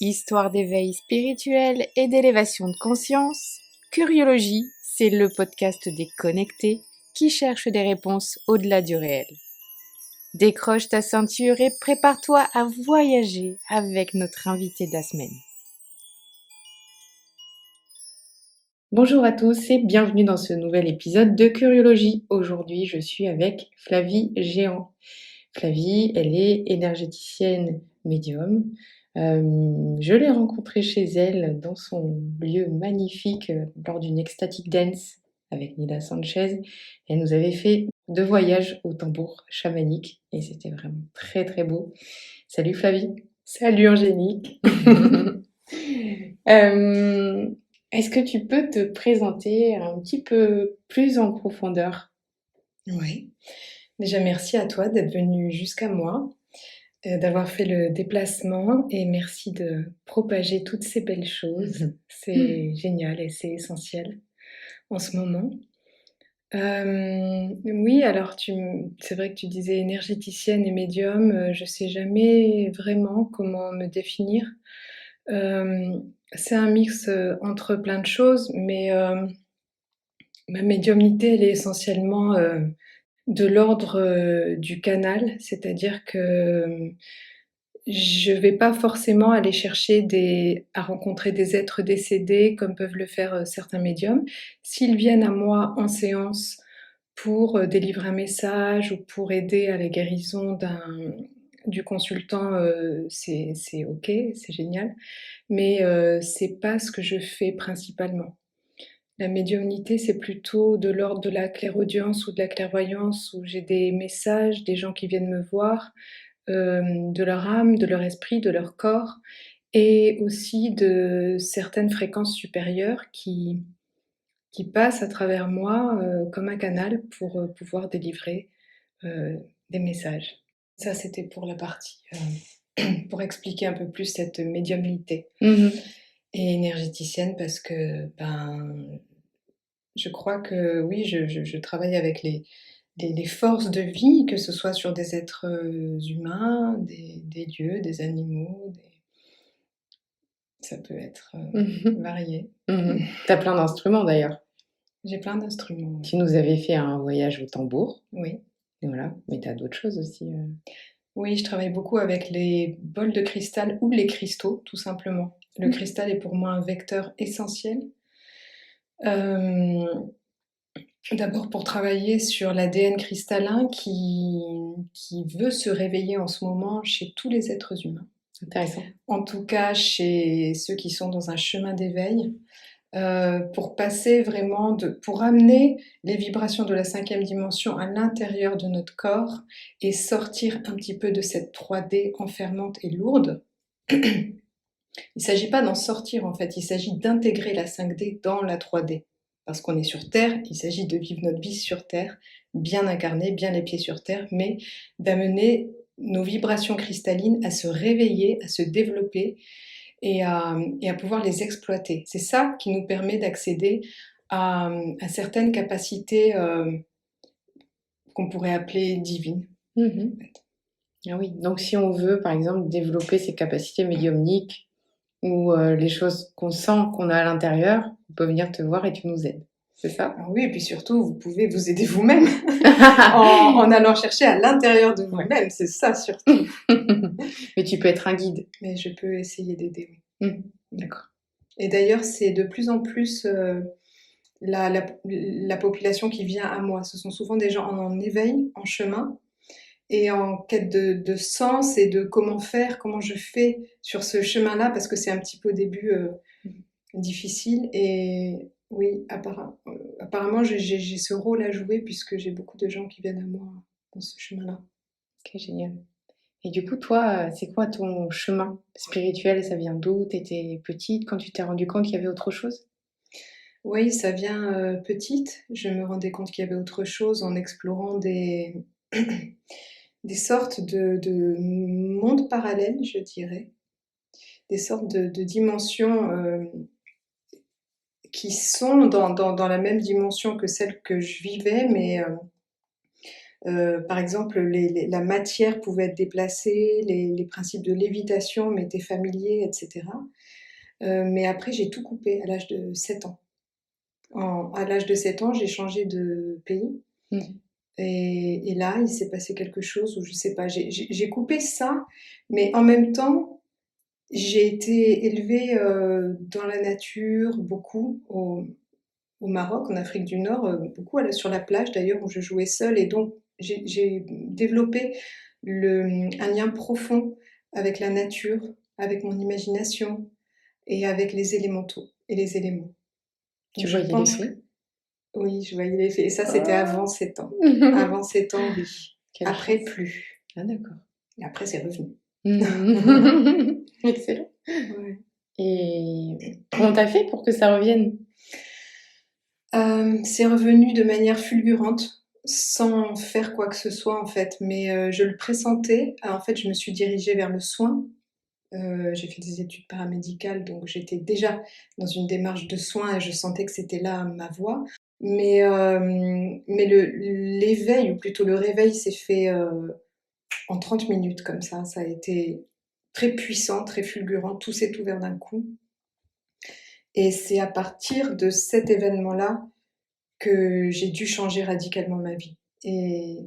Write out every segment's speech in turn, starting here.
Histoire d'éveil spirituel et d'élévation de conscience, Curiologie, c'est le podcast des connectés qui cherchent des réponses au-delà du réel. Décroche ta ceinture et prépare-toi à voyager avec notre invité de la semaine. Bonjour à tous et bienvenue dans ce nouvel épisode de Curiologie. Aujourd'hui, je suis avec Flavie Géant. Flavie, elle est énergéticienne médium. Je l'ai rencontrée chez elle dans son lieu magnifique lors d'une ecstatic dance avec Nida Sanchez. Elle nous avait fait 2 voyages au tambour chamanique et c'était vraiment très très beau. Salut Flavie. Salut Angélique. Euh, Est-ce que tu peux te présenter un petit peu plus en profondeur? Oui. Déjà, merci à toi d'être venu jusqu'à moi, d'avoir fait le déplacement et merci de propager toutes ces belles choses. C'est génial et c'est essentiel en ce moment. Oui, alors c'est vrai que tu disais énergéticienne et médium, je sais jamais vraiment comment me définir. C'est un mix, entre plein de choses, mais ma médiumnité, elle est essentiellement, de l'ordre, du canal, c'est-à-dire que, je vais pas forcément aller chercher à rencontrer des êtres décédés comme peuvent le faire, certains médiums. S'ils viennent à moi en séance pour, délivrer un message ou pour aider à la guérison du consultant, c'est OK, c'est génial, mais c'est pas ce que je fais principalement. La médiumnité, c'est plutôt de l'ordre de la clairaudience ou de la clairvoyance, où j'ai des messages, des gens qui viennent me voir, de leur âme, de leur esprit, de leur corps et aussi de certaines fréquences supérieures qui passent à travers moi, comme un canal pour, pouvoir délivrer, des messages. Ça, c'était pour la partie, pour expliquer un peu plus cette médiumnité et énergéticienne parce que, je crois que oui, je travaille avec les forces de vie, que ce soit sur des êtres, humains, des dieux, des animaux, ça peut être, varié. Tu as plein d'instruments d'ailleurs. J'ai plein d'instruments, Tu nous avais fait un voyage au tambour, oui. et voilà, mais tu as d'autres choses aussi. Oui, je travaille beaucoup avec les bols de cristal ou les cristaux, tout simplement. Le cristal est pour moi un vecteur essentiel. Hem D'abord pour travailler sur l'ADN cristallin qui veut se réveiller en ce moment chez tous les êtres humains. Intéressant. En tout cas, chez ceux qui sont dans un chemin d'éveil, pour passer vraiment pour amener les vibrations de la 5e dimension à l'intérieur de notre corps et sortir un petit peu de cette 3D enfermante et lourde. Il s'agit pas d'en sortir en fait, il s'agit d'intégrer la 5D dans la 3D. Parce qu'on est sur Terre, il s'agit de vivre notre vie sur Terre, bien incarnée, bien les pieds sur Terre, mais d'amener nos vibrations cristallines à se réveiller, à se développer et à pouvoir les exploiter. C'est ça qui nous permet d'accéder à certaines capacités qu'on pourrait appeler divines. En fait. Ah oui, donc si on veut par exemple développer ses capacités médiumniques ou les choses qu'on sent qu'on a à l'intérieur, on peut venir te voir et tu nous aides. C'est ça? Ah oui, et puis surtout, vous pouvez vous aider vous-même en allant chercher à l'intérieur de vous-même, c'est ça surtout. Mais tu peux être un guide. Mais je peux essayer d'aider, oui. D'accord. Et d'ailleurs, c'est de plus en plus la population qui vient à moi. Ce sont souvent des gens en éveil, en chemin, et en quête de sens et de comment faire, comment je fais sur ce chemin-là, parce que c'est un petit peu au début difficile. Et oui, apparemment, j'ai ce rôle à jouer puisque j'ai beaucoup de gens qui viennent à moi dans ce chemin-là. Ok, génial. Et du coup, toi, c'est quoi ton chemin spirituel? Ça vient d'où? T'étais petite quand tu t'es rendu compte qu'il y avait autre chose? Oui, ça vient petite. Je me rendais compte qu'il y avait autre chose en explorant des, des sortes de mondes parallèles, je dirais. Des sortes de dimensions qui sont dans la même dimension que celle que je vivais, mais Par exemple, la matière pouvait être déplacée, les principes de lévitation m'étaient familiers et cetera. Mais après j'ai tout coupé à l'âge de 7 ans. À l'âge de 7 ans, j'ai changé de pays Mmh. et là, il s'est passé quelque chose où je sais pas, j'ai coupé ça, mais en même temps, j'ai été élevée, dans la nature, beaucoup au Maroc, en Afrique du Nord, beaucoup sur la plage d'ailleurs où je jouais seule et donc j'ai développé un lien profond avec la nature, avec mon imagination et avec les élémentaux et les éléments. Donc Tu je voyais les pense que fées? oui, je voyais les faits et ça c'était Oh! avant 7 ans. Avant 7 ans, oui. Quelle Après chance. plus Ah d'accord. et après c'est revenu. Mmh. Excellent. Ouais. Et comment tu as fait pour que ça revienne? C'est revenu de manière fulgurante, sans faire quoi que ce soit en fait, mais je le pressentais. En fait, je me suis dirigée vers le soin. J'ai fait des études paramédicales, donc j'étais déjà dans une démarche de soin et je sentais que c'était là ma voie. Mais l'éveil ou plutôt le réveil s'est fait, en 30 minutes comme ça. Ça a été très puissant, très fulgurant, tout s'est ouvert d'un coup et c'est à partir de cet événement-là que j'ai dû changer radicalement ma vie et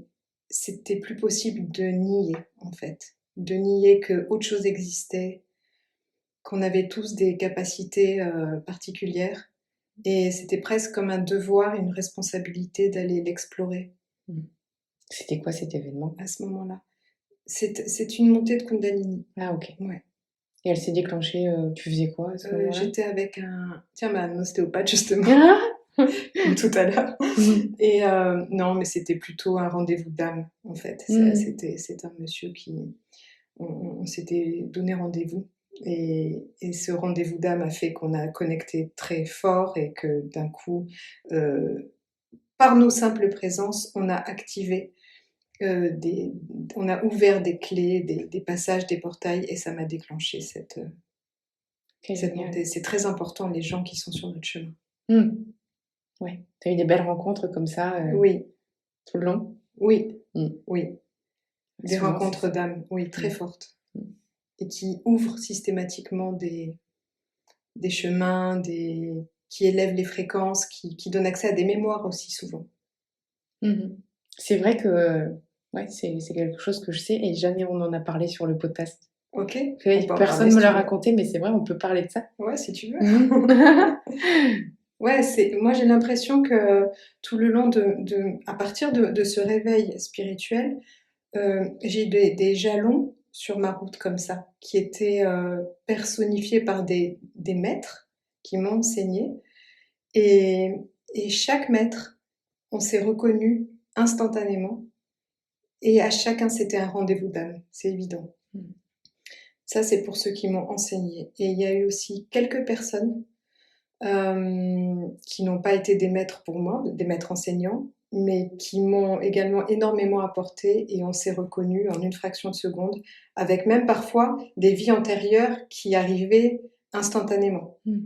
c'était plus possible de nier, en fait. De nier qu'autre chose existait, qu'on avait tous des capacités, particulières et c'était presque comme un devoir, une responsabilité d'aller l'explorer Mmh. C'était quoi cet événement? à ce moment-là. C'est une montée de Kundalini, Ah OK. ouais. Et elle s'est déclenchée, tu faisais quoi à ce moment-là? J'étais avec un ostéopathe justement, Ah! comme tout à l'heure Mmh. et non, mais c'était plutôt un rendez-vous d'âme, en fait. Mmh. C'est un monsieur qui on s'était donné rendez-vous et ce rendez-vous d'âme a fait qu'on a connecté très fort et que d'un coup, heu, par nos simples présences, on a activé, des on a ouvert des clés, des passages, des portails et ça m'a déclenché OK, cette génial. montée. C'est très important, les gens qui sont sur notre chemin. Mmh. Ouais. Tu as eu des belles rencontres comme ça, Oui, tout le long? oui, Mmh. oui. Des Souvent c'est rencontres ça. d'âme, oui, Mmh. très fortes Mmh. et qui ouvrent systématiquement des chemins, qui élèvent les fréquences, qui donnent accès à des mémoires aussi souvent. Mmh. C'est vrai que, ouais, c'est quelque chose que je sais et jamais on en a parlé sur le podcast. OK? On Oui, peut en parler personne si me l'a tu veux. raconté, mais c'est vrai, on peut parler de ça. Ouais, si tu veux. Mmh. Ouais, moi j'ai l'impression que tout le long à partir de ce réveil spirituel, j'ai des jalons sur ma route comme ça, qui étaient, personnifiés par des maîtres qui m'ont enseigné et chaque maître, on s'est reconnus instantanément et à chacun c'était un rendez-vous d'âme, c'est évident. Mmh. Ça, c'est pour ceux qui m'ont enseigné et il y a eu aussi quelques personnes, qui n'ont pas été des maîtres pour moi, des maîtres enseignants, mais qui m'ont également énormément apporté et on s'est reconnus en une fraction de seconde, avec même parfois des vies antérieures qui arrivaient instantanément. Mmh.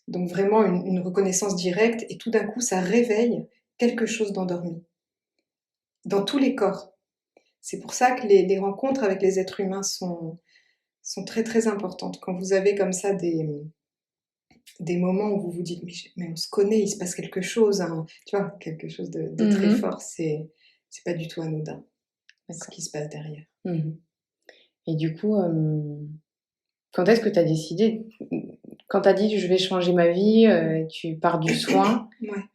Donc vraiment une reconnaissance directe et tout d'un coup, ça réveille quelque chose d'endormi, dans tous les corps. C'est pour ça que les rencontres avec les êtres humains sont très, très importantes. Quand vous avez comme ça des moments où vous vous dites: «Mais on se connaît, il se passe quelque chose, hein», tu vois? Quelque chose de très Mmh. fort, c'est pas du tout anodin, ce D'accord. qui se passe derrière. Mmh. Et du coup, quand est-ce que tu as décidé quand tu as dit: «Je vais changer ma vie», tu pars du soin,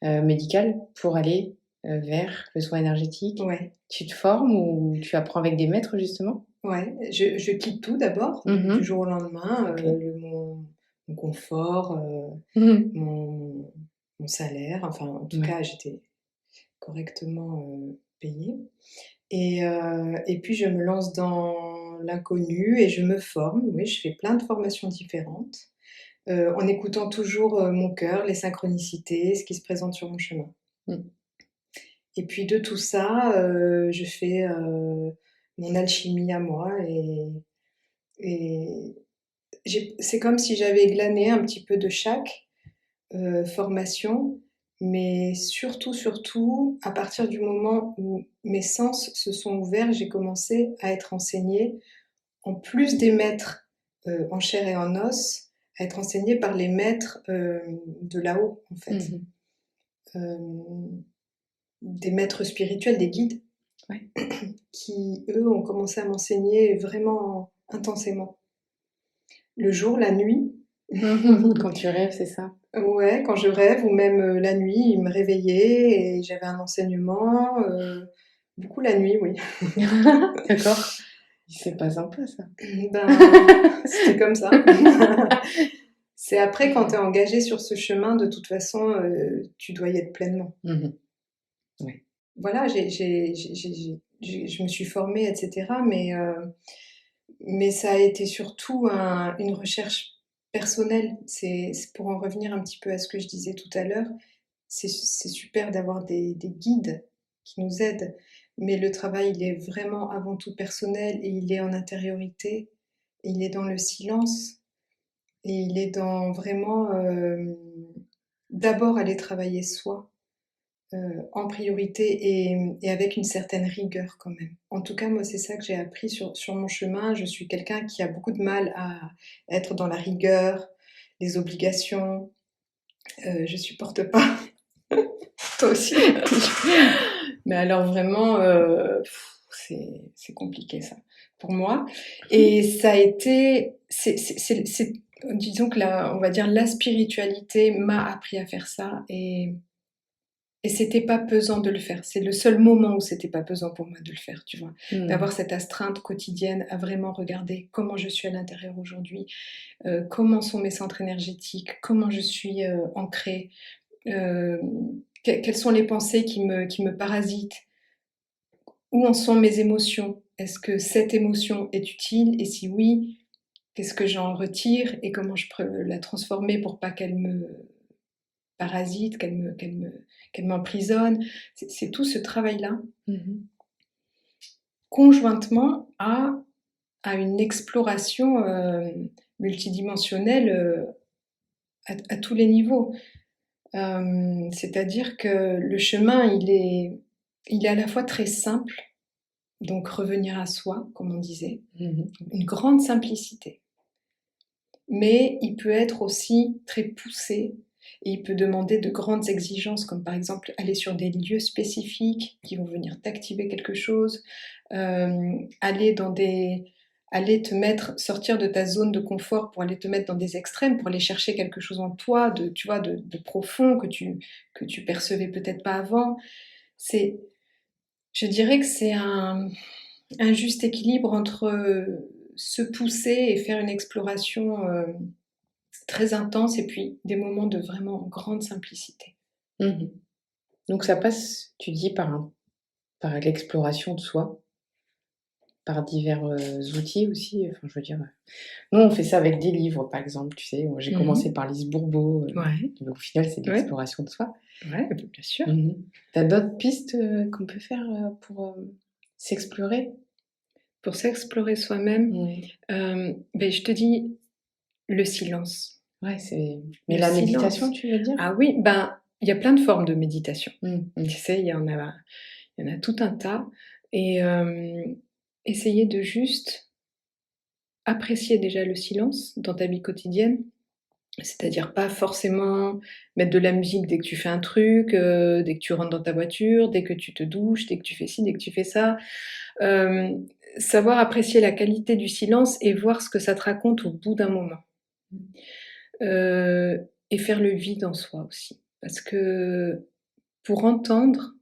Ouais, médical pour aller, vers le soin énergétique? ouais, Tu te formes ou tu apprends avec des maîtres justement? ouais, je quitte tout d'abord, du Mmh. jour au lendemain, OK. mon confort, Mmh. mon salaire, enfin en tout Ouais. cas j'étais correctement, payée et puis je me lance dans l'inconnu et je me forme. Oui, je fais plein de formations différentes, en écoutant toujours, mon cœur, les synchronicités, ce qui se présente sur mon chemin Mmh. et puis de tout ça, je fais, mon alchimie à moi et c'est comme si j'avais glané un petit peu de chaque, formation Mais surtout, à partir du moment où mes sens se sont ouverts, j'ai commencé à être enseignée, en plus des maîtres en chair et en os, à être enseignée par les maîtres de là-haut, en fait. Mhm. Des maîtres spirituels, des guides, Ouais. qui, eux, ont commencé à m'enseigner vraiment intensément. Le jour, la nuit. Quand tu rêves, c'est ça? Ouais, quand je rêve, ou même la nuit, ils me réveillaient et j'avais un enseignement. Beaucoup la nuit, oui. D'accord. C'est pas sympa, ça. Ben, c'était comme ça. C'est après, quand tu es engagé sur ce chemin, de toute façon, tu dois y être pleinement. Mhm. Ouais. Voilà, je me suis formée, etc. Mais ça a été surtout une recherche personnelle. C'est pour en revenir un petit peu à ce que je disais tout à l'heure. C'est super d'avoir des guides qui nous aident, mais le travail, il est vraiment avant tout personnel et il est en intériorité, et il est dans le silence, et il est dans vraiment d'abord aller travailler soi en priorité, et avec une certaine rigueur quand même. En tout cas, moi, c'est ça que j'ai appris sur mon chemin. Je suis quelqu'un qui a beaucoup de mal à être dans la rigueur, les obligations. Je supporte pas. Toi aussi. Mais alors vraiment, c'est compliqué ça, pour moi. Et ça a été, disons que on va dire la spiritualité m'a appris à faire ça, et c'était pas pesant de le faire. C'est le seul moment où c'était pas pesant pour moi de le faire, tu vois. D'avoir cette astreinte quotidienne à vraiment regarder comment je suis à l'intérieur aujourd'hui, comment sont mes centres énergétiques, comment je suis ancrée, quelles sont les pensées qui me parasitent, où en sont mes émotions, est-ce que cette émotion est utile, et si oui, qu'est-ce que j'en retire et comment je peux la transformer pour pas qu'elle me parasite, qu'elle m'emprisonne. C'est tout ce travail-là, conjointement à une exploration multidimensionnelle à tous les niveaux. C'est-à-dire que le chemin, il est à la fois très simple, donc revenir à soi, comme on disait, une grande simplicité. Mais il peut être aussi très poussé, et il peut demander de grandes exigences, comme par exemple aller sur des lieux spécifiques qui vont venir t'activer quelque chose, aller sortir de ta zone de confort pour aller te mettre dans des extrêmes, pour aller chercher quelque chose en toi, tu vois, de profond que tu percevais peut-être pas avant. Je dirais que c'est un juste équilibre entre se pousser et faire une exploration très intense, et puis des moments de vraiment grande simplicité. Donc ça passe, tu dis, par l'exploration de soi, par divers outils aussi. Enfin, je veux dire, nous, on fait ça avec des livres, par exemple, tu sais. J'ai commencé par Lise Bourbeau, Ouais, mais au final, c'est de ouais, l'exploration de soi. ouais, bien sûr. T'as d'autres pistes qu'on peut faire pour s'explorer? Pour s'explorer soi-même, je te dis le silence. Ouais, mais Le la silence. méditation, tu veux dire? Ah oui, il y a plein de formes de méditation. Tu Tu sais, il y en a tout un tas, et essayer de juste apprécier déjà le silence dans ta vie quotidienne. C'est-à-dire pas forcément mettre de la musique dès que tu fais un truc, dès que tu rentres dans ta voiture, dès que tu te douches, dès que tu fais ci, dès que tu fais ça. Savoir apprécier la qualité du silence et voir ce que ça te raconte au bout d'un moment. Et faire le vide en soi aussi. Parce que pour entendre,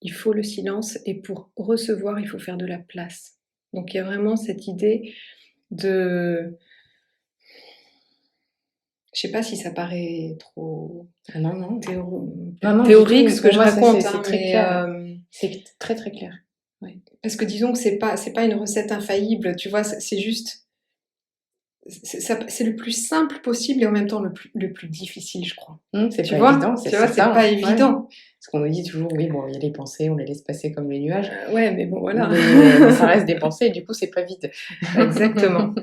il faut le silence, et pour recevoir, il faut faire de la place. Donc il y a vraiment cette idée de... Je sais pas si ça paraît trop Non, non. théorique du tout. ce que je Pour moi, ça, raconte, c'est très clair. C'est très très clair. Ouais. Parce que disons que c'est pas une recette infaillible, tu vois, c'est juste, c'est le plus simple possible et en même temps le plus difficile, je crois. C'est Tu pas vois, évident, tu vois, c'est certain. pas évident. Parce qu'on nous dit toujours, oui, bon, il y a les pensées, on les laisse passer comme les nuages. Ouais, mais bon, voilà. Mais ça reste des pensées, et du coup, c'est pas vide. Exactement.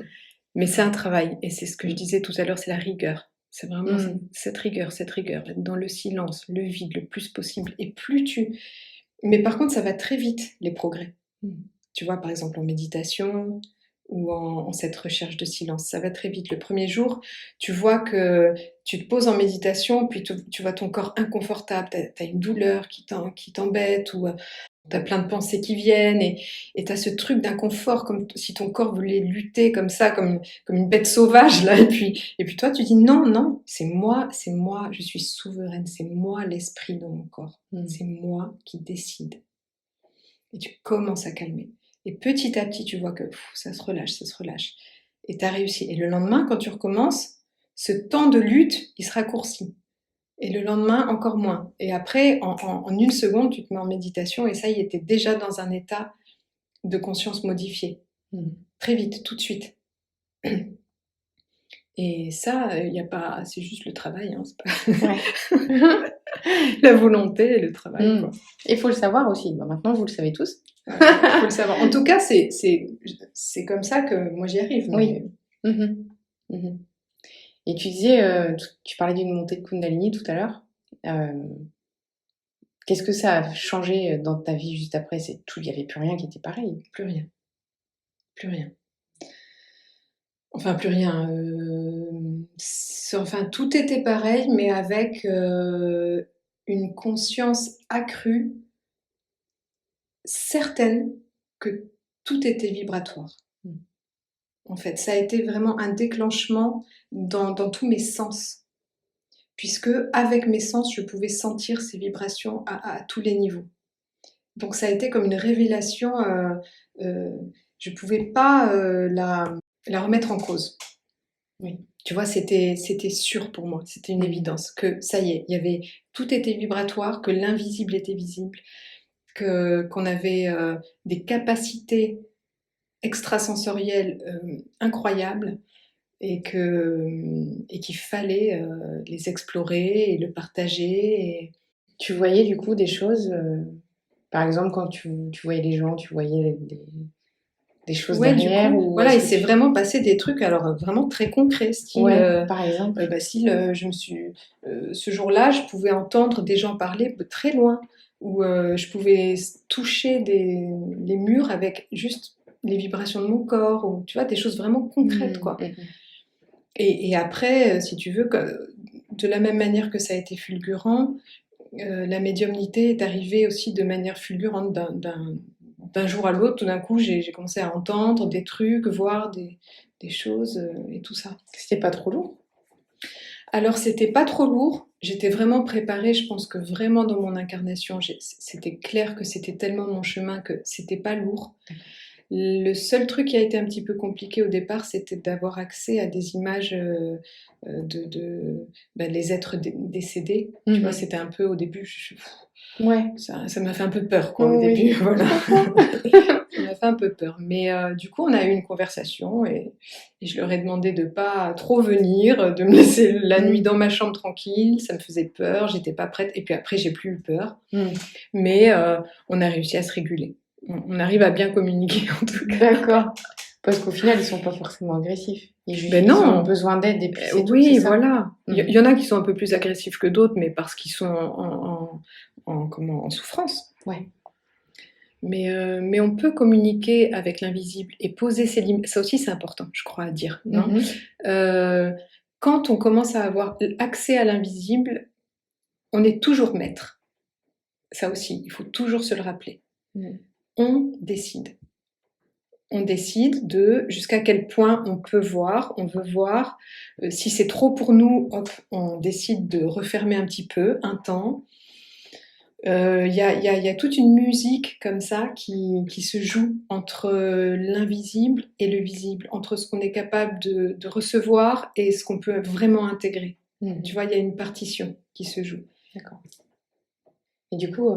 Mais c'est un travail, et c'est ce que je disais tout à l'heure, c'est la rigueur. C'est vraiment cette rigueur, être dans le silence, le vide le plus possible. Et plus tu... Mais par contre, ça va très vite, les progrès. Tu vois, par exemple, en méditation ou en cette recherche de silence, ça va très vite. Le premier jour, tu vois que tu te poses en méditation, puis tu vois ton corps inconfortable, tu as une douleur qui t'embête, ou tu as plein de pensées qui viennent, et tu as ce truc d'inconfort, comme si ton corps voulait lutter comme ça, comme une bête sauvage, là, et puis toi, tu dis non, non, c'est moi, je suis souveraine, c'est moi l'esprit dans mon corps, c'est moi qui décide. Et tu commences à calmer. Et petit à petit, tu vois que ça se relâche. Et tu as réussi. Et le lendemain, quand tu recommences, ce temps de lutte, il se raccourcit. Et le lendemain, encore moins. Et après, en une seconde, tu te mets en méditation, et ça y est, t'es déjà dans un état de conscience modifié. Très vite, tout de suite. Et ça, y a pas, c'est juste le travail. Hein, c'est pas... La volonté et le travail. Quoi. Et il faut le savoir aussi. Bah, maintenant, vous le savez tous. Il faut le savoir. En tout cas, c'est comme ça que moi j'y arrive. Mais... Oui. Et tu disais, tu parlais d'une montée de Kundalini tout à l'heure. Qu'est-ce que ça a changé dans ta vie juste après? Il n'y avait plus rien qui était pareil. Plus rien. Enfin, plus rien. Enfin, tout était pareil, mais avec une conscience accrue, certaine que tout était vibratoire. En fait, ça a été vraiment un déclenchement dans tous mes sens. Puisque avec mes sens, je pouvais sentir ces vibrations à tous les niveaux. Donc ça a été comme une révélation, je ne pouvais pas la remettre en cause. Oui. Tu vois, c'était sûr pour moi, c'était une évidence, que ça y est, tout était vibratoire, que l'invisible était visible, qu'on avait des capacités extrasensorielles incroyables, et qu'il fallait les explorer et le partager. Et... Tu voyais du coup des choses, par exemple quand tu voyais les gens, tu voyais des choses derrière, ou voilà, il s'est vraiment passé des trucs alors vraiment très concrets, style par exemple ce jour-là, je pouvais entendre des gens parler de très loin, ou je pouvais toucher les murs avec juste les vibrations de mon corps, ou tu vois, des choses vraiment concrètes, quoi. Et après, si tu veux, de la même manière que ça a été fulgurant, la médiumnité est arrivée aussi de manière fulgurante. D'un jour à l'autre, tout d'un coup, j'ai commencé à entendre des trucs, voir des choses et tout ça. C'était pas trop lourd? Alors, c'était pas trop lourd. J'étais vraiment préparée. Je pense que vraiment dans mon incarnation, c'était clair que c'était tellement mon chemin que c'était pas lourd. Le seul truc qui a été un petit peu compliqué au départ, c'était d'avoir accès à des images les êtres décédés. Tu vois, c'était un peu au début... Ça m'a fait un peu peur, quoi, au début. Voilà. Ça m'a fait un peu peur. Mais du coup, on a eu une conversation, et je leur ai demandé de pas trop venir, de me laisser la nuit dans ma chambre tranquille. Ça me faisait peur, j'étais pas prête. Et puis après, j'ai plus eu peur. Mais on a réussi à se réguler. On arrive à bien communiquer, en tout cas. D'accord. Parce qu'au final, ils sont pas forcément agressifs. Ils ont besoin d'aide, et puis c'est tout. Oui, voilà. Il y en a qui sont un peu plus agressifs que d'autres, mais parce qu'ils sont en souffrance. Ouais. Mais on peut communiquer avec l'invisible et poser ses limites. Ça aussi, c'est important, je crois, à dire, non ? Quand on commence à avoir accès à l'invisible, on est toujours maître. Ça aussi, il faut toujours se le rappeler. On décide. On décide de jusqu'à quel point on peut voir, on veut voir. Si c'est trop pour nous, hop, on décide de refermer un petit peu, un temps. Y a toute une musique comme ça qui se joue entre l'invisible et le visible, entre ce qu'on est capable de recevoir et ce qu'on peut vraiment intégrer. Tu vois, il y a une partition qui se joue. D'accord. Et du coup,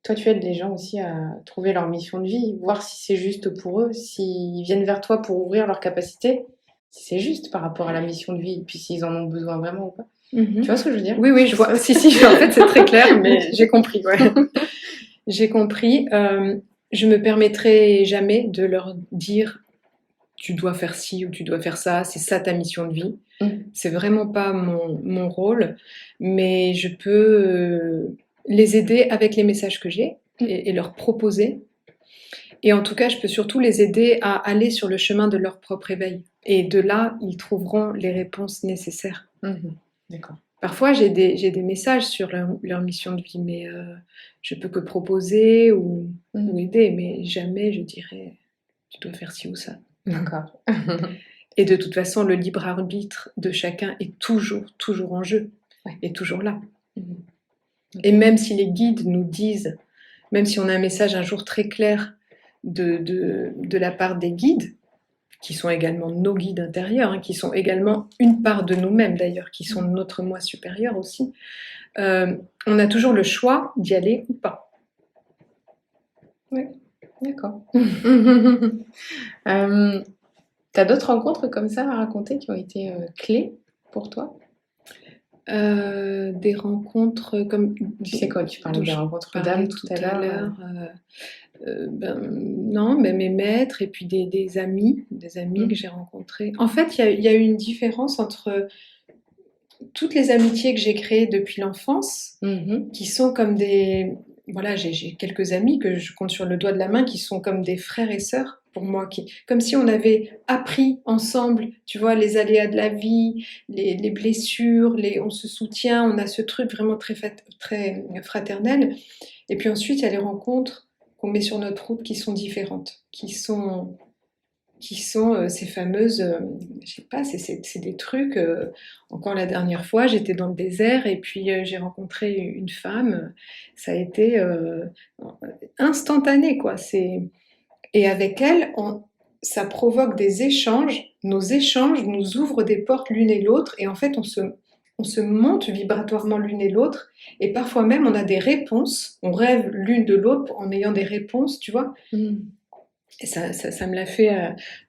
toi, tu aides les gens aussi à trouver leur mission de vie, voir si c'est juste pour eux, s'ils viennent vers toi pour ouvrir leurs capacités, si c'est juste par rapport à la mission de vie, et puis s'ils en ont besoin vraiment ou pas. Tu vois ce que je veux dire ? Oui, je vois. Si, en fait, c'est très clair, mais j'ai compris. Ouais. J'ai compris. Je me permettrai jamais de leur dire tu dois faire ci ou tu dois faire ça, c'est ça ta mission de vie. Mmh. C'est vraiment pas mon rôle, mais je peux, les aider avec les messages que j'ai et leur proposer et en tout cas, je peux surtout les aider à aller sur le chemin de leur propre éveil et de là, ils trouveront les réponses nécessaires. Mmh. D'accord. Parfois, j'ai des messages sur leur mission de vie, mais je peux que proposer ou Mmh. aider, mais jamais je dirais: «Tu dois faire ci ou ça». D'accord. Et de toute façon, le libre arbitre de chacun est toujours, toujours en jeu, Ouais. est toujours là. Mmh. Et même si les guides nous disent, même si on a un message un jour très clair de la part des guides, qui sont également nos guides intérieurs, hein, qui sont également une part de nous-mêmes d'ailleurs, qui sont notre moi supérieur aussi, on a toujours le choix d'y aller ou pas. Ouais, d'accord. Tu as d'autres rencontres comme ça à raconter qui ont été, clés pour toi? Des rencontres comme Tu sais, quand tu parlais dont des je rencontres parlais d'âmes tout tout à à l'heure, l'heure, ben, non, mais mes maîtres et puis des amis que j'ai rencontrés. En fait, il y a eu une différence entre toutes les amitiés que j'ai créées depuis l'enfance, Mmh. qui sont comme des voilà, j'ai quelques amis que je compte sur le doigt de la main, qui sont comme des frères et sœurs pour moi, qui comme si on avait appris ensemble, tu vois, les aléas de la vie, les blessures, on se soutient, on a ce truc vraiment très fraternel. Et puis ensuite, il y a les rencontres qu'on met sur notre route qui sont différentes, qui sont ces fameuses, je sais pas, c'est des trucs, encore la dernière fois, j'étais dans le désert et puis, j'ai rencontré une femme, ça a été, instantané quoi. Et avec elle, ça provoque des échanges. Nos échanges nous ouvrent des portes l'une et l'autre et en fait, on se monte vibratoirement l'une et l'autre et parfois même on a des réponses. On rêve l'une de l'autre en ayant des réponses, tu vois? Mmh. Et ça me l'a fait,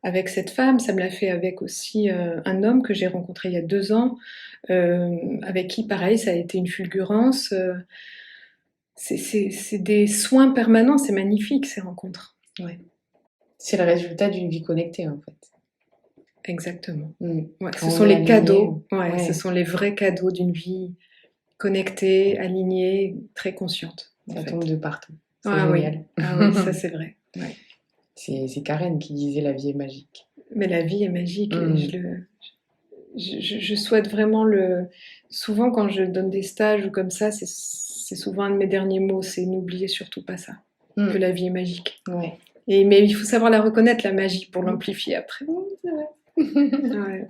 avec cette femme, ça me l'a fait avec aussi, un homme que j'ai rencontré il y a 2 ans, avec qui pareil, ça a été une fulgurance, c'est des soins permanents, c'est magnifique ces rencontres. Ouais. C'est le résultat d'une vie connectée, en fait. Exactement. Mmh. Ouais, Quand ce on sont est les aligné, cadeaux, ouais, ce ouais, sont les vrais cadeaux d'une vie connectée, alignée, très consciente, en ça tombe fait. de partout. C'est Ah oui, génial. ah oui, ça c'est vrai, ouais. C'est Karen qui disait: «La vie est magique». Mais la vie est magique et Mmh. je souhaite vraiment souvent quand je donne des stages ou comme ça, c'est souvent un de mes derniers mots, c'est n'oubliez surtout pas ça, que Mmh. la vie est magique. Ouais. Mais il faut savoir la reconnaître, la magie, pour l'amplifier après. Mmh, c'est vrai.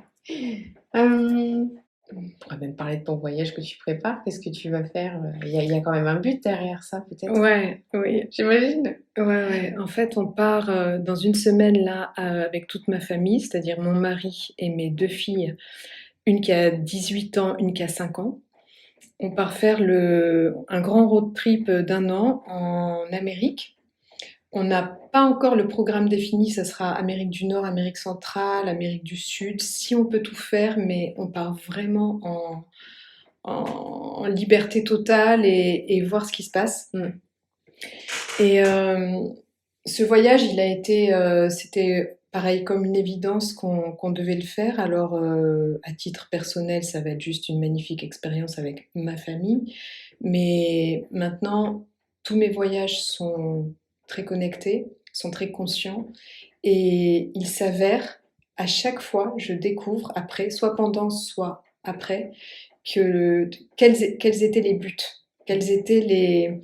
Ouais. On pourrait même parler de ton voyage que tu prépares. Qu'est-ce que tu vas faire? Il y a quand même un but derrière ça, peut-être? Ouais, oui. J'imagine. Ouais, ouais. En fait, on part, dans une semaine là, avec toute ma famille, c'est-à-dire mon mari et mes 2 filles, une qui a 18 ans, une qui a 5 ans. On part faire un grand road trip, d'1 an en Amérique. On n'a pas encore le programme défini, ça sera Amérique du Nord, Amérique centrale, Amérique du Sud, si on peut tout faire, mais on part vraiment en liberté totale et voir ce qui se passe. Mmh. Et ce voyage, c'était pareil comme une évidence qu'on devait le faire. Alors, à titre personnel, ça va être juste une magnifique expérience avec ma famille. Mais maintenant, tous mes voyages sont très connectés, sont très conscients et il s'avère, à chaque fois, je découvre après, soit pendant, soit après, quels étaient les buts, quels étaient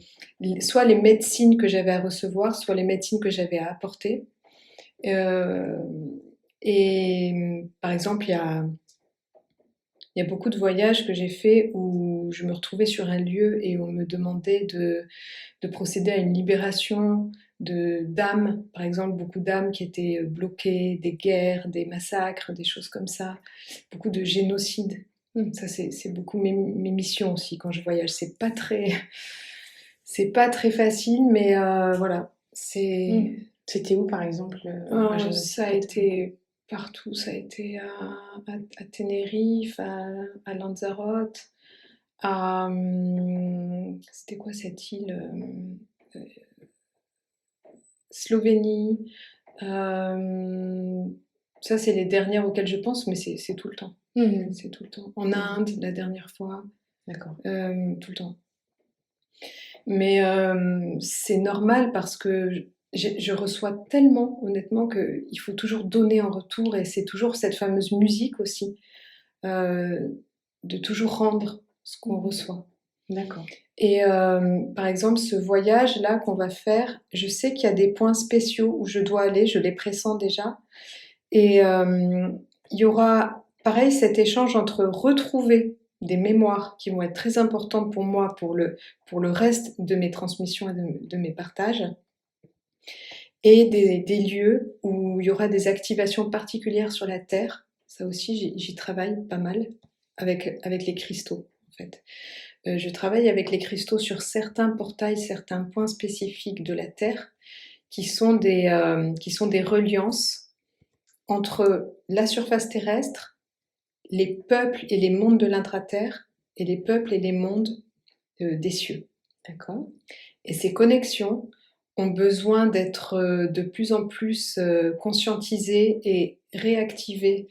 soit les médecines que j'avais à recevoir, soit les médecines que j'avais à apporter. Euh, Par exemple, il y a beaucoup de voyages que j'ai faits où je me retrouvais sur un lieu et on me demandait de procéder à une libération d'âmes, par exemple, beaucoup d'âmes qui étaient bloquées, des guerres, des massacres, des choses comme ça, beaucoup de génocides. Ça, c'est beaucoup mes missions aussi quand je voyage. C'est pas très facile, mais voilà. Mmh. C'était où, par exemple, un Ça génocide a que tu as été partout. Ça a été à Tenerife, à Lanzarote, c'était quoi cette île Slovénie, Ça, c'est les dernières auxquelles je pense, mais c'est tout le temps. Mhm. C'est tout le temps. En Inde, la dernière fois, D'accord. tout le temps. Mais c'est normal parce que je reçois tellement, honnêtement, qu'il faut toujours donner en retour et c'est toujours cette fameuse musique aussi, euh, de toujours rendre ce qu'on reçoit. D'accord. Et par exemple, ce voyage-là qu'on va faire, je sais qu'il y a des points spéciaux où je dois aller, je les pressens déjà. Et il y aura, pareil, cet échange entre retrouver des mémoires qui vont être très importantes pour moi, pour le reste de mes transmissions et de mes partages, et des lieux où il y aura des activations particulières sur la Terre. Ça aussi, j'y travaille pas mal avec les cristaux, en fait. Je travaille avec les cristaux sur certains portails, certains points spécifiques de la Terre, qui sont qui sont des reliances entre la surface terrestre, les peuples et les mondes de l'intraterre, et les peuples et les mondes des cieux. D'accord. Et ces connexions ont besoin d'être de plus en plus conscientisées et réactivées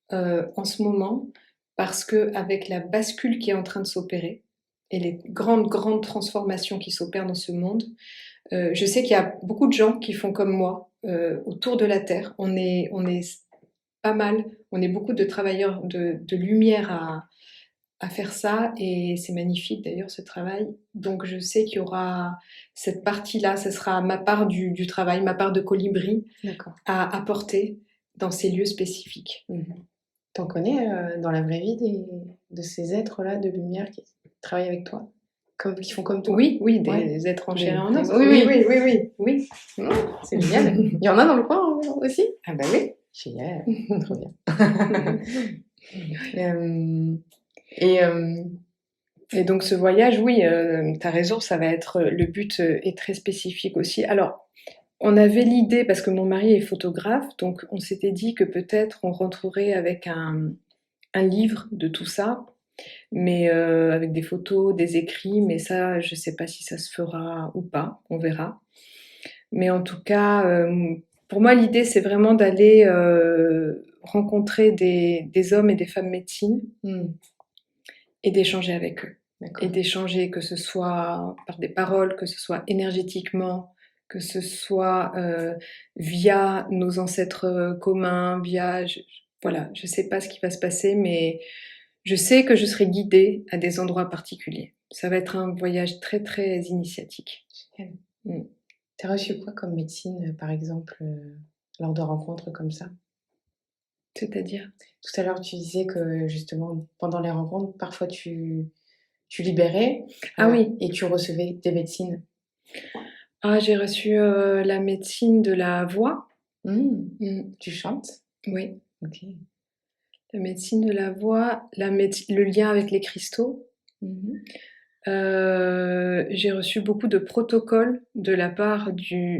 en ce moment, parce que avec la bascule qui est en train de s'opérer et les grandes transformations qui s'opèrent dans ce monde, je sais qu'il y a beaucoup de gens qui font comme moi autour de la Terre. On est pas mal, on est beaucoup de travailleurs de lumière à faire ça et c'est magnifique d'ailleurs ce travail. Donc je sais qu'il y aura cette partie-là, ce sera ma part du travail, ma part de colibri D'accord. à apporter dans ces lieux spécifiques. T'en connais dans la vraie vie de ces êtres-là de lumière qui travaillent avec toi, qui font comme toi? Oui, oui, Ouais. des êtres en chair et en Des- os. oui, Oui, oui. oui, oui, oui, oui. C'est génial. Il y en a dans le coin aussi? Ah bah oui. Génial, trop bien. Euh, et Et donc ce voyage, oui, tu as raison, ça va être le but est très spécifique aussi. Alors, on avait l'idée, parce que mon mari est photographe, donc on s'était dit que peut-être on rentrerait avec un livre de tout ça, mais avec des photos, des écrits, mais ça, je sais pas si ça se fera ou pas, on verra. Mais en tout cas, pour moi, l'idée, c'est vraiment d'aller rencontrer des hommes et des femmes médecine et d'échanger avec eux. d'accord. Et d'échanger, que ce soit par des paroles, que ce soit énergétiquement, que ce soit via nos ancêtres communs, voilà, je sais pas ce qui va se passer, mais je sais que je serai guidée à des endroits particuliers. Ça va être un voyage très très initiatique. Génial. Mm. T'as reçu quoi comme médecine, par exemple, lors de rencontres comme ça? C'est-à-dire? Tout à l'heure, tu disais que justement, pendant les rencontres, parfois tu libérais Ah oui, et tu recevais des médecines. ah, j'ai reçu la médecine de la voix. Mm. Tu chantes? Oui, Ok. la médecine de la voix, le lien avec les cristaux. Mhm. J'ai reçu beaucoup de protocoles de la part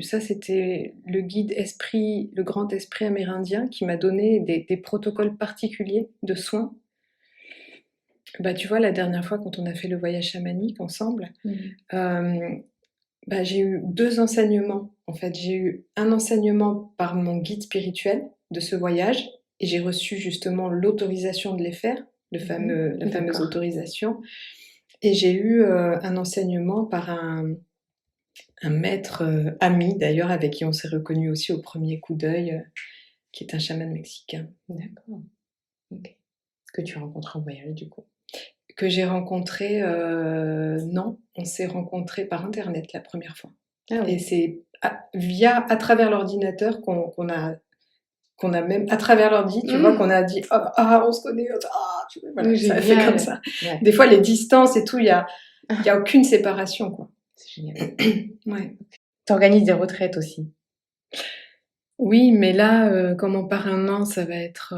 ça c'était le guide esprit, le grand esprit amérindien qui m'a donné des protocoles particuliers de soins. Bah, tu vois, la dernière fois quand on a fait le voyage chamanique ensemble, Mhm. euh, bah, j'ai eu deux enseignements. En fait, j'ai eu un enseignement par mon guide spirituel de ce voyage et j'ai reçu justement l'autorisation de les faire, la fameuse D'accord. autorisation. Et j'ai eu un enseignement par un maître ami d'ailleurs avec qui on s'est reconnu aussi au premier coup d'œil, qui est un chaman mexicain. D'accord. Ok. Que tu rencontres en voyage, du coup. Que j'ai rencontré, non, on s'est rencontrés par internet la première fois. Ah Et oui. c'est à travers l'ordinateur qu'on a même, à travers l'ordi, tu vois, qu'on a dit on se connaît, tu vois, voilà, ça a fait comme Génial. ça. Ouais. Des fois, les distances et tout, il y a aucune séparation, quoi. C'est génial. Ouais. T'organises des retraites aussi. Oui, mais là, comme on part un an, ça va être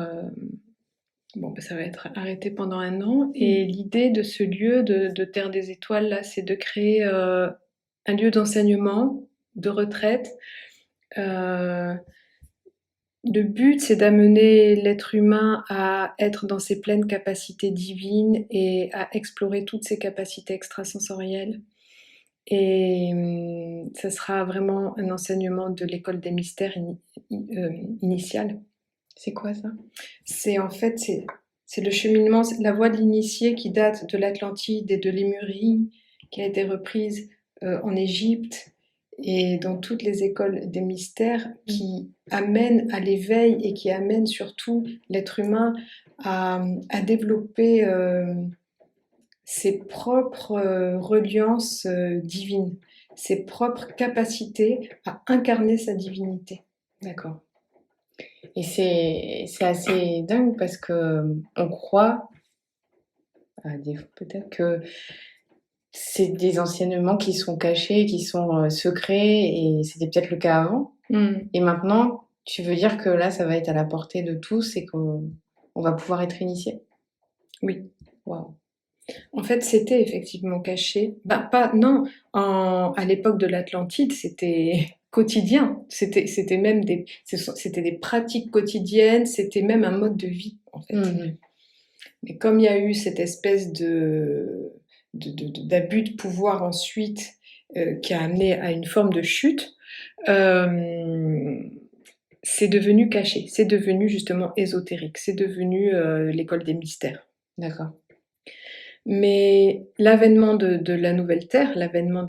bon, bah, ça va être arrêté pendant un an. Et l'idée de ce lieu de Terre des Étoiles là, c'est de créer un lieu d'enseignement, de retraite. Euh, le but, c'est d'amener l'être humain à être dans ses pleines capacités divines et à explorer toutes ses capacités extrasensorielles. Et ça sera vraiment un enseignement de l'école des mystères initiale. C'est quoi ça? C'est en fait, c'est le cheminement, c'est la voie de l'initié qui date de l'Atlantide et de Lémurie, qui a été reprise en Égypte et dans toutes les écoles des mystères, qui amène à l'éveil et qui amène surtout l'être humain à développer ses propres reliances divines, ses propres capacités à incarner sa divinité. D'accord. Et c'est assez dingue parce que on croit, à défaut peut-être, que c'est des enseignements qui sont cachés, qui sont secrets, et c'était peut-être le cas avant. Et maintenant, tu veux dire que là, ça va être à la portée de tous et qu'on va pouvoir être initié? Oui. Waouh. En fait, c'était effectivement caché. Ben, pas, non, à l'époque de l'Atlantide, c'était quotidien. C'était même c'était des pratiques quotidiennes, c'était même un mode de vie, en fait. Mais comme il y a eu cette espèce d'abus de pouvoir ensuite, qui a amené à une forme de chute, c'est devenu caché, c'est devenu justement ésotérique, c'est devenu l'école des mystères. D'accord. Mais l'avènement de la nouvelle Terre, l'avènement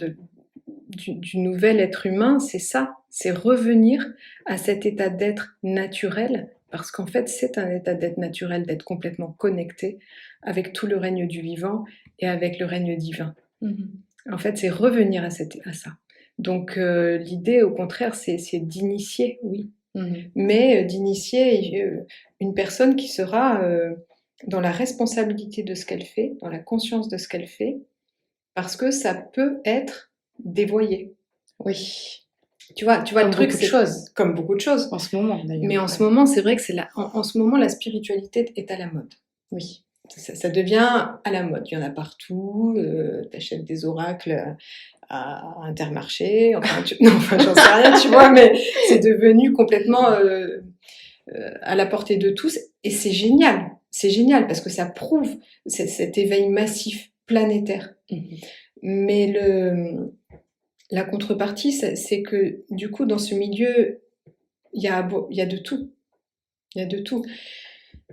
du nouvel être humain, c'est ça, c'est revenir à cet état d'être naturel, parce qu'en fait c'est un état d'être naturel, d'être complètement connecté avec tout le règne du vivant et avec le règne divin. En fait, c'est revenir à ça. Donc l'idée, au contraire, c'est d'initier, oui, mais d'initier une personne qui sera dans la responsabilité de ce qu'elle fait, dans la conscience de ce qu'elle fait, parce que ça peut être dévoyé. Oui. Tu vois Comme le truc, beaucoup de c'est choses. comme beaucoup de choses. En ce moment, d'ailleurs. Mais en ce moment, c'est vrai que en ce moment, la spiritualité est à la mode. Oui. Ça devient à la mode. Il y en a partout. T'achètes des oracles à Intermarché. Enfin, non, enfin, j'en sais rien, tu vois, mais c'est devenu complètement à la portée de tous. Et c'est génial. C'est génial parce que ça prouve cet éveil massif planétaire. Mais la contrepartie, c'est que du coup, dans ce milieu, il y a de tout. Il y a de tout.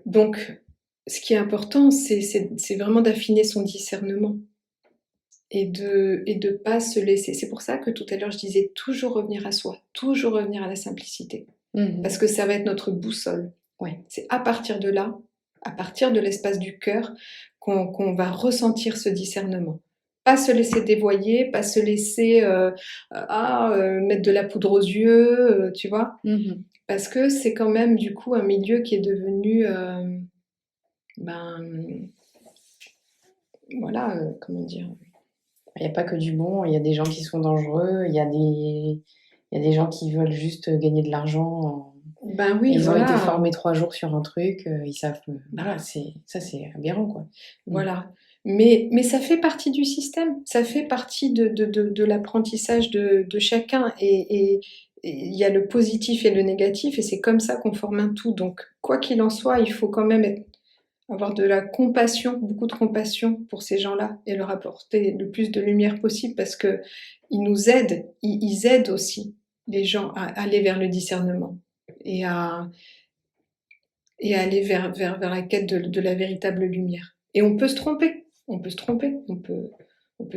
Donc, ce qui est important, c'est vraiment d'affiner son discernement et de pas se laisser. C'est pour ça que tout à l'heure, je disais toujours revenir à soi, toujours revenir à la simplicité. Parce que ça va être notre boussole. Ouais. C'est à partir de là, à partir de l'espace du cœur, qu'on va ressentir ce discernement. Pas se laisser dévoyer, pas se laisser mettre de la poudre aux yeux, tu vois. Parce que c'est quand même du coup un milieu qui est devenu, voilà, comment dire. Il n'y a pas que du bon, il y a des gens qui sont dangereux, il y a des gens qui veulent juste gagner de l'argent. Ben oui, Ils ont voilà. été formés 3 jours sur un truc, ils savent. Voilà, c'est aberrant, quoi. Voilà. Mais ça fait partie du système, ça fait partie de l'apprentissage de chacun. Et il y a le positif et le négatif, et c'est comme ça qu'on forme un tout. Donc, quoi qu'il en soit, il faut quand même avoir de la compassion, beaucoup de compassion pour ces gens-là, et leur apporter le plus de lumière possible, parce que ils nous aident, ils aident aussi les gens à aller vers le discernement et à aller vers la quête de la véritable lumière. Et on peut se tromper, on peut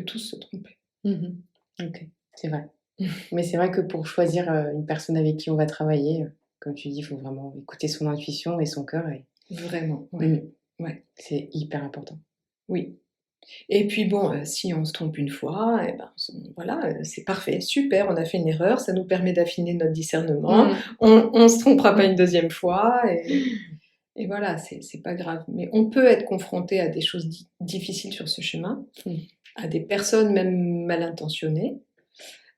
tous se tromper. Ok, c'est vrai. Mais c'est vrai que pour choisir une personne avec qui on va travailler, comme tu dis, il faut vraiment écouter son intuition et son cœur. Vraiment, ouais. Ouais. C'est hyper important. Oui. Et puis bon, si on se trompe une fois, eh ben, voilà, c'est parfait, super, on a fait une erreur, ça nous permet d'affiner notre discernement. On se trompera pas une deuxième fois, et voilà, c'est pas grave. Mais on peut être confronté à des choses difficiles sur ce chemin, à des personnes même mal intentionnées.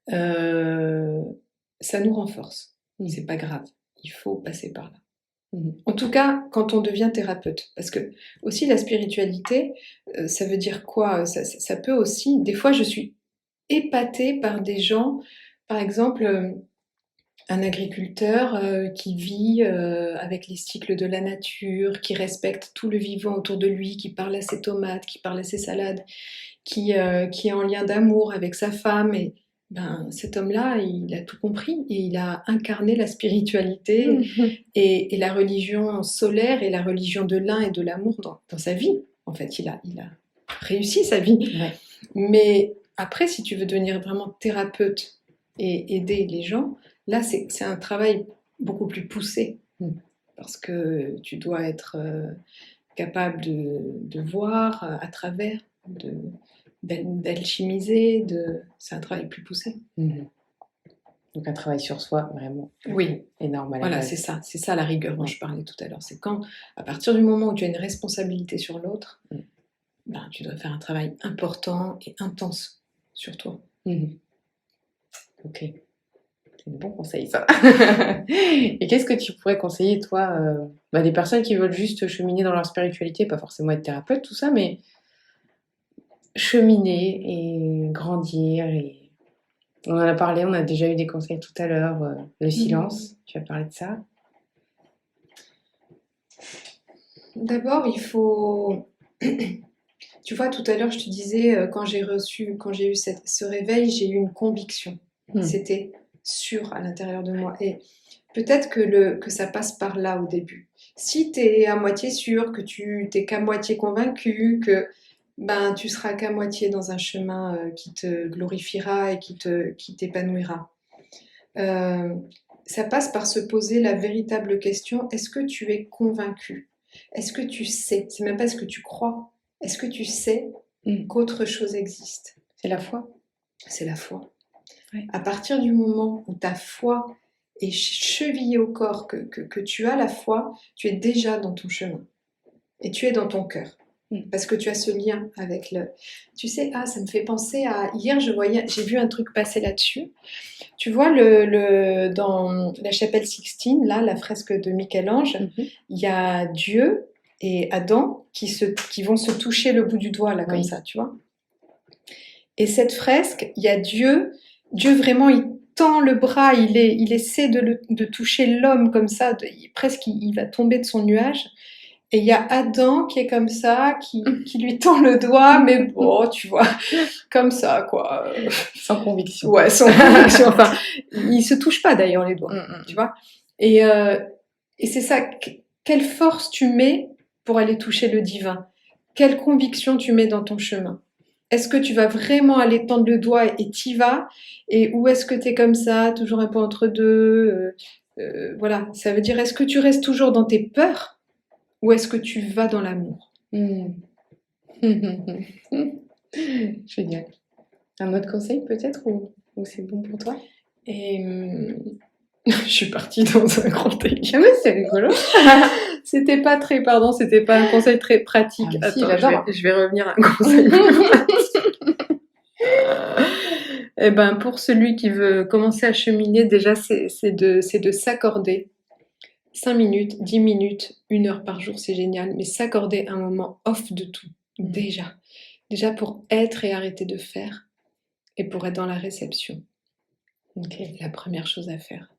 Ça nous renforce. C'est pas grave. Il faut passer par là. En tout cas, quand on devient thérapeute. Parce que aussi la spiritualité, ça veut dire quoi? Ça peut aussi. Des fois, je suis épatée par des gens, par exemple, un agriculteur qui vit avec les cycles de la nature, qui respecte tout le vivant autour de lui, qui parle à ses tomates, qui parle à ses salades, qui est en lien d'amour avec sa femme. Et ben, cet homme-là, il a tout compris et il a incarné la spiritualité et la religion solaire et la religion de l'un et de l'amour dans sa vie. En fait, il a réussi sa vie. Ouais. Mais après, si tu veux devenir vraiment thérapeute et aider les gens, là, c'est un travail beaucoup plus poussé. Parce que tu dois être capable de voir à travers, d'alchimiser, c'est un travail plus poussé. Donc un travail sur soi, vraiment Oui, énorme à la voilà, base. c'est ça la rigueur dont je parlais tout à l'heure. C'est quand, à partir du moment où tu as une responsabilité sur l'autre, ben, tu dois faire un travail important et intense sur toi. Ok, c'est de bons conseils ça. Et qu'est-ce que tu pourrais conseiller toi, des personnes qui veulent juste cheminer dans leur spiritualité, pas forcément être thérapeute, tout ça, mais cheminer et grandir et on en a parlé, on a déjà eu des conseils tout à l'heure, le silence, tu as parlé de ça. D'abord, il faut... Tu vois, tout à l'heure, je te disais, quand j'ai eu ce réveil, j'ai eu une conviction. C'était sûr à l'intérieur de moi. Et peut-être que ça passe par là au début. Si tu es à moitié sûr, que tu t'es qu'à moitié convaincu, que ben, tu seras qu'à moitié dans un chemin qui te glorifiera et qui t'épanouira. Ça passe par se poser la véritable question, est-ce que tu es convaincu? Est-ce que tu sais? C'est même pas ce que tu crois. Est-ce que tu sais qu'autre chose existe? C'est la foi. C'est la foi. Ouais. À partir du moment où ta foi est chevillée au corps, que tu as la foi, tu es déjà dans ton chemin. Et tu es dans ton cœur. Parce que tu as ce lien avec le... Tu sais, ça me fait penser à... Hier, j'ai vu un truc passer là-dessus. Tu vois, dans la chapelle Sixtine, là, la fresque de Michel-Ange, il y a Dieu et Adam qui vont se toucher le bout du doigt, là, comme ça, tu vois. Et cette fresque, il y a Dieu vraiment, il tend le bras, il essaie de toucher l'homme comme ça, presque il va tomber de son nuage. Et il y a Adam qui est comme ça, qui lui tend le doigt, mais bon, tu vois, comme ça, quoi. Sans conviction. Ouais, sans conviction. Enfin, ils se touchent pas d'ailleurs les doigts, tu vois. Et c'est ça, quelle force tu mets pour aller toucher le divin? Quelle conviction tu mets dans ton chemin? Est-ce que tu vas vraiment aller tendre le doigt et t'y vas? Et ou est-ce que tu es comme ça, toujours un peu entre deux? Voilà, ça veut dire, est-ce que tu restes toujours dans tes peurs? Ou est-ce que tu vas dans l'amour? Génial. Un autre conseil peut-être ou c'est bon pour toi? Et je suis partie dans un grand délire. Ah oui, c'est rigolo. C'était pas un conseil très pratique. Ah, si, attends, j'adore. je vais revenir à un conseil plus pratique. Eh ben, pour celui qui veut commencer à cheminer, déjà, c'est de s'accorder 5 minutes, 10 minutes, 1 heure par jour, c'est génial, mais s'accorder un moment off de tout, déjà. Déjà pour être et arrêter de faire, et pour être dans la réception. La première chose à faire.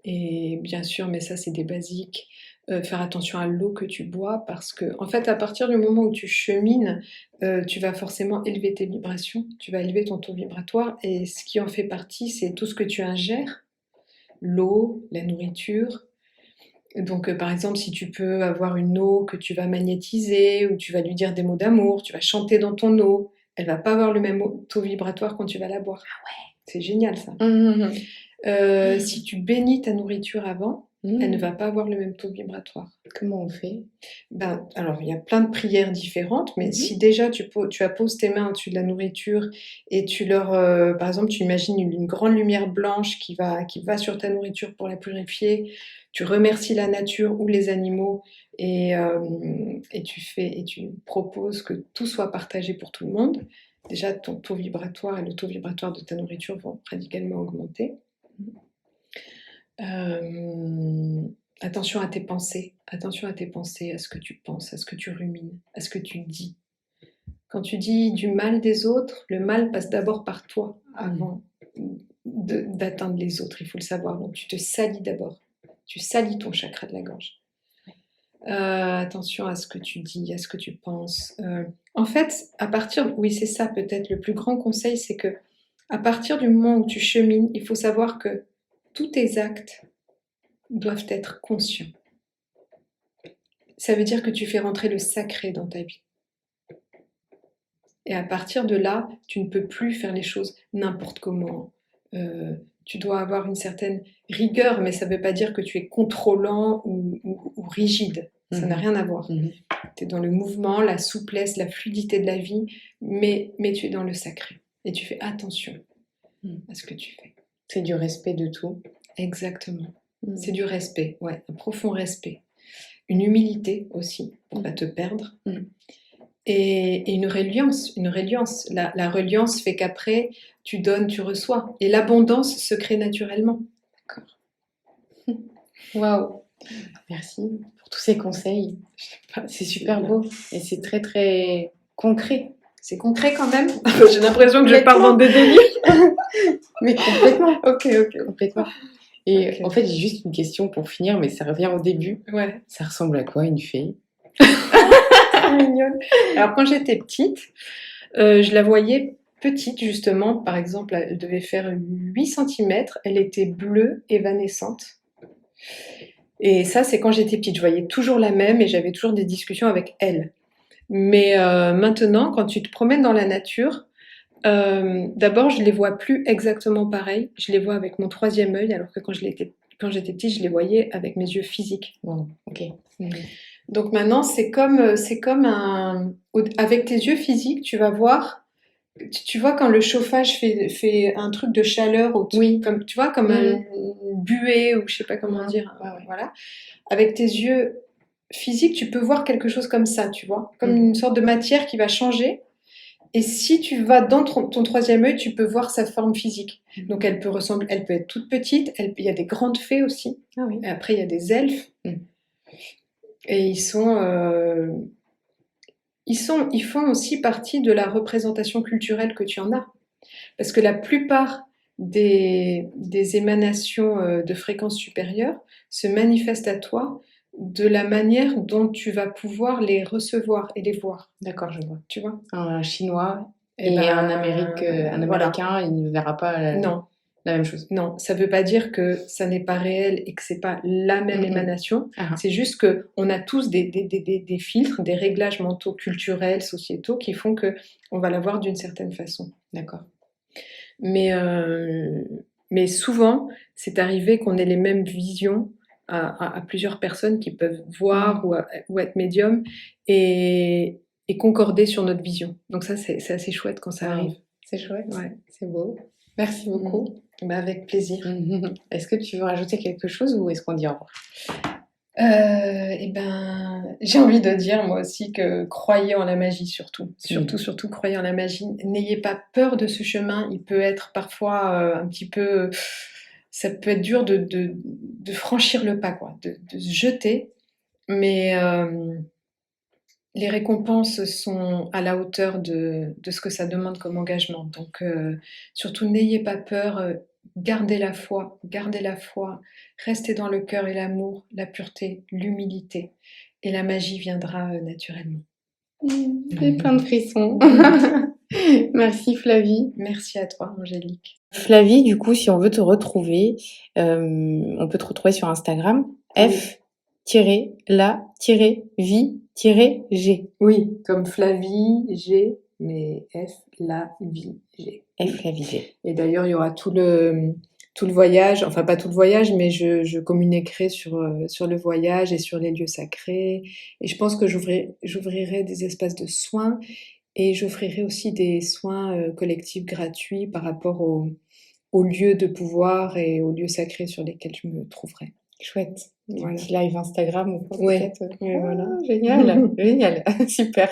Et bien sûr, mais ça c'est des basiques, faire attention à l'eau que tu bois parce que, en fait, à partir du moment où tu chemines, tu vas forcément élever tes vibrations, tu vas élever ton taux vibratoire et ce qui en fait partie, c'est tout ce que tu ingères, l'eau, la nourriture. Donc, par exemple, si tu peux avoir une eau que tu vas magnétiser ou tu vas lui dire des mots d'amour, tu vas chanter dans ton eau, elle va pas avoir le même taux vibratoire quand tu vas la boire. Ah ouais, c'est génial ça. Si tu bénis ta nourriture avant, elle ne va pas avoir le même taux vibratoire. Comment on fait? Alors, il y a plein de prières différentes, mais si déjà tu apposes tes mains au-dessus de la nourriture et par exemple, tu imagines une grande lumière blanche qui va sur ta nourriture pour la purifier, tu remercies la nature ou les animaux et tu proposes que tout soit partagé pour tout le monde. Déjà, ton taux vibratoire et le taux vibratoire de ta nourriture vont radicalement augmenter. Attention à tes pensées, à ce que tu penses, à ce que tu rumines, à ce que tu dis. Quand tu dis du mal des autres, le mal passe d'abord par toi avant d'atteindre les autres, il faut le savoir. Donc tu te salis d'abord, tu salis ton chakra de la gorge. Attention à ce que tu dis, à ce que tu penses. En fait, oui, c'est ça peut-être le plus grand conseil, c'est que À partir du moment où tu chemines, il faut savoir que tous tes actes doivent être conscients. Ça veut dire que tu fais rentrer le sacré dans ta vie. Et à partir de là, tu ne peux plus faire les choses n'importe comment. Tu dois avoir une certaine rigueur, mais ça ne veut pas dire que tu es contrôlant ou rigide. Ça n'a rien à voir. Tu es dans le mouvement, la souplesse, la fluidité de la vie, mais tu es dans le sacré. Et tu fais attention à ce que tu fais. C'est du respect de tout. Exactement. C'est du respect, ouais, un profond respect. Une humilité aussi, pour ne pas te perdre. Et une reliance. La reliance fait qu'après, tu donnes, tu reçois. Et l'abondance se crée naturellement. D'accord. Waouh. Merci pour tous ces conseils. C'est super beau. Et c'est très, très concret. C'est concret quand même. J'ai l'impression que je pars dans des délires. Mais complètement. Ok. Complètement. Et en fait, j'ai juste une question pour finir, mais ça revient au début. Ouais. Ça ressemble à quoi, une fée? C'est mignonne. Alors, quand j'étais petite, je la voyais petite, justement. Par exemple, elle devait faire 8 cm. Elle était bleue, évanescente. Et ça, c'est quand j'étais petite. Je voyais toujours la même et j'avais toujours des discussions avec elle. Mais maintenant, quand tu te promènes dans la nature, d'abord, je les vois plus exactement pareil. Je les vois avec mon 3e œil, alors que quand j'étais petite, je les voyais avec mes yeux physiques. Bon, ok. Donc maintenant, c'est comme avec tes yeux physiques, tu vas voir. Tu vois quand le chauffage fait un truc de chaleur autour, Oui. comme tu vois comme une buée ou je sais pas comment dire. Ouais. Voilà. Avec tes yeux physiques, tu peux voir quelque chose comme ça, tu vois, comme une sorte de matière qui va changer. Et si tu vas dans ton 3e œil, tu peux voir sa forme physique. Donc elle peut être toute petite. Il y a des grandes fées aussi. Ah oui. Et après il y a des elfes. Et ils font aussi partie de la représentation culturelle que tu en as. Parce que la plupart des émanations de fréquences supérieures se manifestent à toi de la manière dont tu vas pouvoir les recevoir et les voir. D'accord, je vois. Tu vois ? Un Chinois et un Américain, il ne verra pas la même chose. Non, ça ne veut pas dire que ça n'est pas réel et que ce n'est pas la même émanation. C'est juste qu'on a tous des filtres, des réglages mentaux, culturels, sociétaux qui font qu'on va la voir d'une certaine façon. D'accord. Mais souvent, c'est arrivé qu'on ait les mêmes visions à plusieurs personnes qui peuvent voir ou être médium et concorder sur notre vision. Donc ça, c'est assez chouette quand ça arrive. C'est chouette, ouais. C'est beau. Merci beaucoup. Avec plaisir. Est-ce que tu veux rajouter quelque chose ou est-ce qu'on dit au revoir? J'ai envie de dire moi aussi que croyez en la magie surtout, croyez en la magie. N'ayez pas peur de ce chemin, il peut être parfois un petit peu, ça peut être dur de franchir le pas, quoi, de se jeter, mais les récompenses sont à la hauteur de ce que ça demande comme engagement. Donc surtout n'ayez pas peur, gardez la foi, restez dans le cœur et l'amour, la pureté, l'humilité, et la magie viendra naturellement. J'ai plein de frissons. Merci Flavie. Merci à toi Angélique. Flavie, du coup, si on veut te retrouver, on peut te retrouver sur Instagram, F-la-vie-G. Oui, comme Flavie, G, mais F-la-vie-G. F-la-vie-G. Et d'ailleurs, il y aura tout le voyage, enfin pas tout le voyage, mais je communiquerai sur le voyage et sur les lieux sacrés. Et je pense que j'ouvrirai des espaces de soins et j'offrirai aussi des soins collectifs gratuits par rapport aux lieux de pouvoir et aux lieux sacrés sur lesquels je me trouverai. Chouette. Voilà. Petit live Instagram ou quoi, peut-être. Ouais, voilà. Génial, génial, super.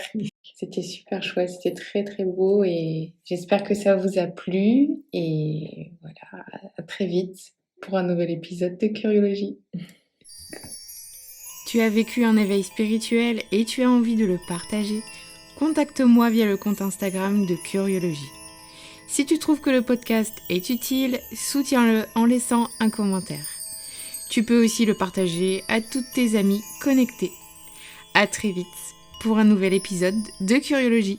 C'était super chouette, c'était très très beau et j'espère que ça vous a plu et voilà, à très vite pour un nouvel épisode de Curiologie. Tu as vécu un éveil spirituel et tu as envie de le partager? Contacte-moi via le compte Instagram de Curiologie. Si tu trouves que le podcast est utile, soutiens-le en laissant un commentaire. Tu peux aussi le partager à toutes tes amies connectées. À très vite pour un nouvel épisode de Curiologie.